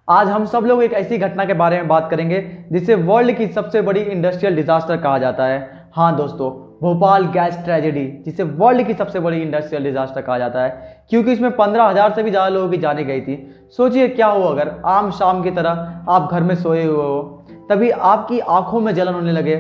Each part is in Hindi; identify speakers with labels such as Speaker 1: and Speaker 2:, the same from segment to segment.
Speaker 1: आज हम सब लोग एक ऐसी घटना के बारे में बात करेंगे जिसे वर्ल्ड की सबसे बड़ी इंडस्ट्रियल डिजास्टर कहा जाता है। हाँ दोस्तों, भोपाल गैस ट्रेजेडी, जिसे वर्ल्ड की सबसे बड़ी इंडस्ट्रियल डिजास्टर कहा जाता है, क्योंकि इसमें 15,000 से भी ज़्यादा लोगों की जाने गई थी। सोचिए क्या हो अगर आम शाम की तरह आप घर में सोए हुए हो, तभी आपकी आंखों में जलन होने लगे,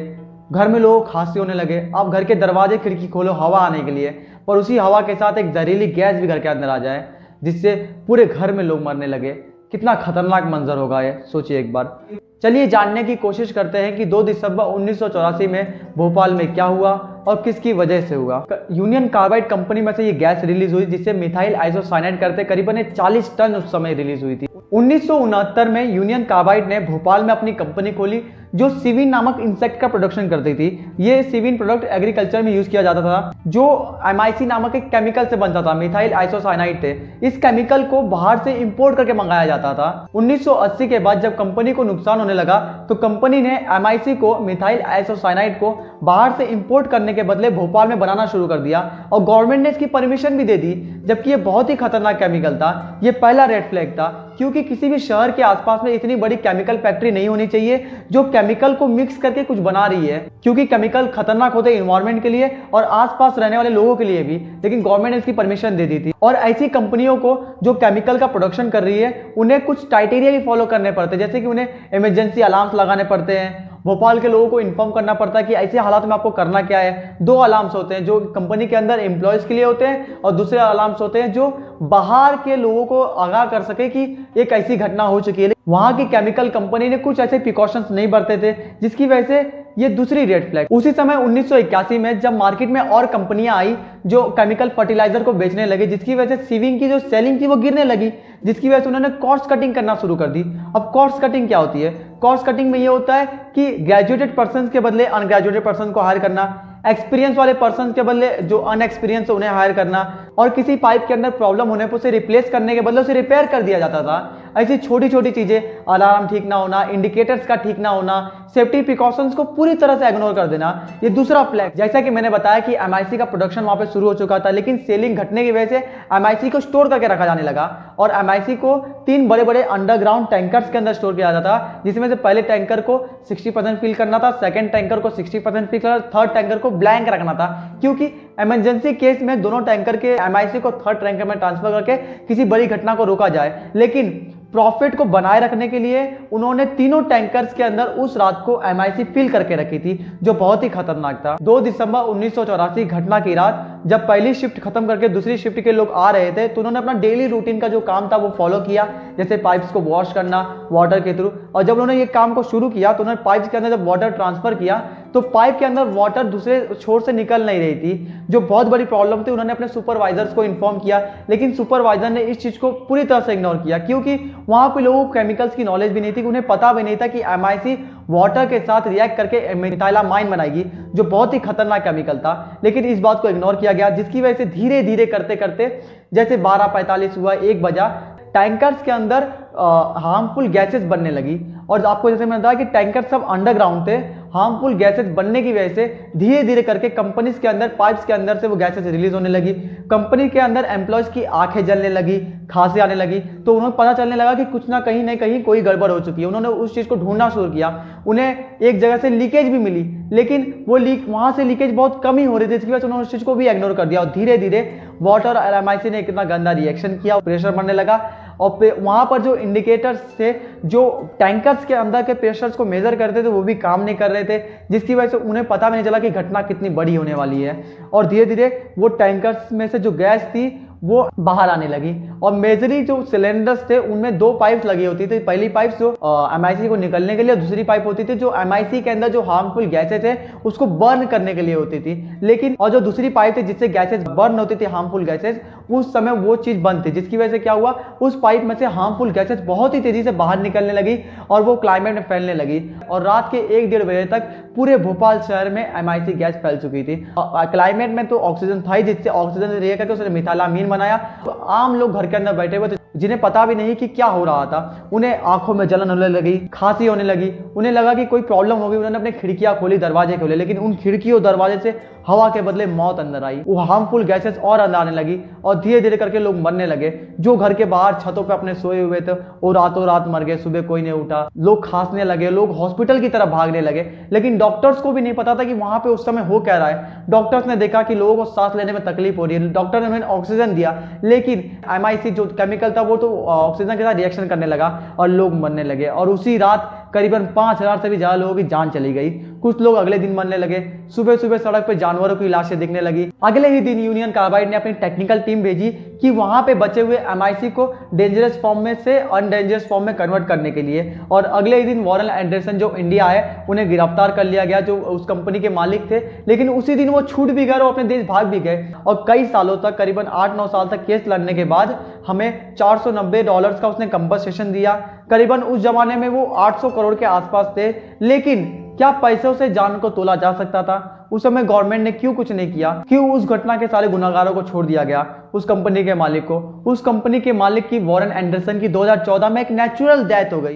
Speaker 1: घर में लोगों को खांसी होने लगे, आप घर के दरवाजे खिड़की खोलो हवा आने के लिए, पर उसी हवा के साथ एक जहरीली गैस भी घर के अंदर आ जाए जिससे पूरे घर में लोग मरने लगे। कितना खतरनाक मंजर होगा ये, सोचिए एक बार। चलिए जानने की कोशिश करते हैं कि 2 दिसंबर 1984 में भोपाल में क्या हुआ और किसकी वजह से हुआ। यूनियन कार्बाइड कंपनी में से ये गैस रिलीज हुई जिससे मिथाइल आइसोसाइनाइड करते करीबन 40 टन उस समय रिलीज हुई थी। 1969 में यूनियन कार्बाइड ने भोपाल में अपनी कंपनी खोली जो सिविन नामक इंसेक्ट का प्रोडक्शन करती थी। ये सिविन प्रोडक्ट एग्रीकल्चर में यूज किया जाता था, जो MIC नामक एक केमिकल से बनता था, मिथाइल आइसोसाइनाइड थे। इस केमिकल को बाहर से इंपोर्ट करके मंगाया जाता था। 1980 के बाद जब कंपनी को नुकसान होने लगा तो कंपनी ने MIC को, मिथाइल आइसोसाइनाइड को बाहर से इंपोर्ट करने के बदले भोपाल में बनाना शुरू कर दिया और गवर्नमेंट ने इसकी परमिशन भी दे दी, जबकि ये बहुत ही खतरनाक केमिकल था। ये पहला रेड फ्लैग था, क्योंकि किसी भी शहर के आसपास में इतनी बड़ी केमिकल फैक्ट्री नहीं होनी चाहिए जो केमिकल को मिक्स करके कुछ बना रही है, क्योंकि केमिकल खतरनाक होते हैं एनवायरनमेंट के लिए और आसपास रहने वाले लोगों के लिए भी। लेकिन गवर्नमेंट ने इसकी परमिशन दे दी थी। और ऐसी कंपनियों को जो केमिकल का प्रोडक्शन कर रही है उन्हें कुछ क्राइटेरिया भी फॉलो करने पड़ते हैं, जैसे कि उन्हें इमरजेंसी अलार्म्स लगाने पड़ते हैं, भोपाल के लोगों को इन्फॉर्म करना पड़ता है कि ऐसे हालात में आपको करना क्या है। 2 अलार्म्स होते हैं जो कंपनी के अंदर एम्प्लॉयज के लिए होते हैं और दूसरे अलार्म्स होते हैं जो बाहर के लोगों को आगाह कर सके कि एक ऐसी घटना हो चुकी है। वहां की केमिकल कंपनी ने कुछ ऐसे प्रिकॉशंस नहीं बरते थे जिसकी वजह से ये दूसरी रेड फ्लैग। उसी समय 1981 में जब मार्केट में और कंपनियां आई जो केमिकल फर्टिलाइजर को बेचने लगे, जिसकी वजह से सिविंग की जो सेलिंग थी वो गिरने लगी, जिसकी वजह से उन्होंने कॉस्ट कटिंग करना शुरू कर दी। अब कॉस्ट कटिंग क्या होती है? कॉस्ट कटिंग में ये होता है कि ग्रेजुएटेड पर्सन के बदले अनग्रेजुएटेड पर्सन को हायर करना, एक्सपीरियंस वाले पर्सन के बदले जो अनएक्सपीरियंस उन्हें हायर करना, और किसी पाइप के अंदर प्रॉब्लम होने पर उसे रिप्लेस करने के बदले उसे रिपेयर कर दिया जाता था। ऐसी छोटी छोटी चीजें, अलार्म ठीक ना होना, इंडिकेटर्स का ठीक ना होना, सेफ्टी प्रिकॉशंस को पूरी तरह से इग्नोर कर देना, ये दूसरा फ्लैग। जैसा कि मैंने बताया कि MIC का प्रोडक्शन वहां पे शुरू हो चुका था, लेकिन सेलिंग घटने की वजह से MIC को स्टोर करके रखा जाने लगा और MIC को 3 बड़े बड़े अंडरग्राउंड टैंकर्स के अंदर स्टोर किया जाता था, जिसमें से पहले टैंकर को 60% फिल करना था, सेकंड टैंकर को 60% फिल करना, थर्ड टैंकर को ब्लैंक रखना था, क्योंकि इमरजेंसी केस में दोनों टैंकर के MIC को थर्ड टैंकर में ट्रांसफर करके किसी बड़ी घटना को रोका जाए। लेकिन प्रॉफिट को बनाए रखने के लिए उन्होंने तीनों टैंकर्स के अंदर उस रात को MIC फिल करके रखी थी, जो बहुत ही खतरनाक था। 2 दिसंबर 1984 घटना की रात जब पहली शिफ्ट खत्म करके दूसरी शिफ्ट के लोग आ रहे थे तो उन्होंने अपना डेली रूटीन का जो काम था वो फॉलो किया, जैसे पाइप्स को वॉश करना वाटर के थ्रू। और जब उन्होंने ये काम को शुरू किया तो उन्होंने पाइप्स के अंदर जब वाटर ट्रांसफर किया तो पाइप के अंदर वाटर दूसरे छोर से निकल नहीं रही थी, जो बहुत बड़ी प्रॉब्लम थी। उन्होंने अपने सुपरवाइजर्स को इन्फॉर्म किया, लेकिन सुपरवाइजर ने इस चीज को पूरी तरह से इग्नोर किया, क्योंकि वहां पे लोगों को केमिकल्स की नॉलेज भी नहीं थी, उन्हें पता भी नहीं था कि MIC वाटर के साथ रिएक्ट करके मिथाइलामाइन बनाएगी, जो बहुत ही खतरनाक केमिकल था। लेकिन इस बात को इग्नोर किया गया, जिसकी वजह से धीरे धीरे करते करते जैसे 12:45 हुआ, 1 बजा, टैंकर्स के अंदर हार्मफुल गैसेस बनने लगी। और आपको जैसे मैंने बताया कि टैंकर सब अंडरग्राउंड थे, हार्मफुल गैसेस बनने की वजह से धीरे धीरे करके कंपनीज के अंदर, पाइप्स के अंदर से वो गैसेस रिलीज होने लगी। कंपनी के अंदर एम्प्लॉयज की आंखें जलने लगी, खांसी आने लगी, तो उन्हें पता चलने लगा कि कुछ ना कहीं कोई गड़बड़ हो चुकी है। उन्होंने उस चीज को ढूंढना शुरू किया। उन्हें एक जगह से लीकेज भी मिली, लेकिन वो वहां से लीकेज बहुत कम ही हो रही थी, इसकी वजह से उन्होंने उस चीज को भी इग्नोर कर दिया। और धीरे धीरे वाटर और MIC ने कितना गंदा रिएक्शन किया, प्रेशर बढ़ने लगा और वहां पर जो इंडिकेटर्स थे जो टैंकर्स के अंदर के प्रेशर्स को मेजर करते थे वो भी काम नहीं कर रहे थे, जिसकी वजह से उन्हें पता भी नहीं चला कि घटना कितनी बड़ी होने वाली है। और धीरे धीरे वो टैंकर्स में से जो गैस थी वो बाहर आने लगी और मेजरी जो सिलेंडर्स थे उनमें 2 पाइप्स लगी होती थी। पहली पाइप जो MIC को निकलने के लिए, दूसरी पाइप होती थी जो MIC के अंदर जो हार्मफुल गैसेस थे उसको बर्न करने के लिए होती थी। लेकिन और जो दूसरी पाइप थी जिससे गैसेस बर्न होती थी, हार्मफुल गैसेस, उस समय वो चीज बंद थी, जिसकी वजह से क्या हुआ, उस पाइप में से हार्मफुल गैसेस बहुत ही तेजी से बाहर निकलने लगी और वो क्लाइमेट में फैलने लगी। और रात के 1-1.5 बजे तक पूरे भोपाल शहर में MIC गैस फैल चुकी थी। क्लाइमेट में तो ऑक्सीजन था ही, जिससे ऑक्सीजन रिएक्ट करके उसने मिथाइलामीन बनाया। तो आम लोग घर के अंदर बैठे हुए थे जिन्हें पता भी नहीं कि क्या हो रहा था। उन्हें आंखों में जलन होने लगी, खांसी होने लगी, उन्हें लगा कि कोई प्रॉब्लम होगी। उन्होंने अपनी खिड़कियां खोली, दरवाजे खोले, लेकिन उन खिड़कियों दरवाजे से हवा के बदले मौत अंदर आई। वो हार्मफुल गैसेस और अंदर आने लगी और धीरे धीरे करके लोग मरने लगे। जो घर के बाहर छतों पे अपने सोए हुए थे वो रातों रात मर गए, सुबह कोई नहीं उठा। लोग खांसने लगे, लोग हॉस्पिटल की तरफ भागने लगे, लेकिन डॉक्टर्स को भी नहीं पता था कि वहां पे उस समय हो क्या रहा है। डॉक्टर्स ने देखा कि लोगों को सांस लेने में तकलीफ हो रही है, डॉक्टर ने उन्हें ऑक्सीजन दिया, लेकिन MIC जो केमिकल था वो तो ऑक्सीजन के साथ रिएक्शन करने लगा और लोग मरने लगे। और उसी रात करीबन 5000 से भी ज्यादा लोगों की जान चली गई। कुछ लोग अगले दिन मरने लगे। सुबह सुबह सड़क पर जानवरों की लाशें दिखने लगी। अगले ही दिन यूनियन कार्बाइड ने अपनी टेक्निकल टीम भेजी कि वहां पे बचे हुए MIC को डेंजरस फॉर्म में से अनडेंजरस फॉर्म में कन्वर्ट करने के लिए। और अगले ही दिन वॉरेन एंडरसन जो इंडिया है उन्हें गिरफ्तार कर लिया गया, जो उस कंपनी के मालिक थे। लेकिन उसी दिन वो छूट भी गए और अपने देश भाग भी गए। और कई सालों तक, करीबन 8-9 साल तक केस लड़ने के बाद हमें $490 का उसने कंपनसेशन दिया। करीबन उस जमाने में वो 800 करोड़ के आसपास थे। लेकिन क्या पैसों से जान को तोला जा सकता था? उस समय गवर्नमेंट ने क्यों कुछ नहीं किया? क्यों उस घटना के सारे गुनाहगारों को छोड़ दिया गया? उस कंपनी के मालिक को, उस कंपनी के मालिक की, वॉरेन एंडरसन की 2014 में एक नेचुरल डेथ हो गई।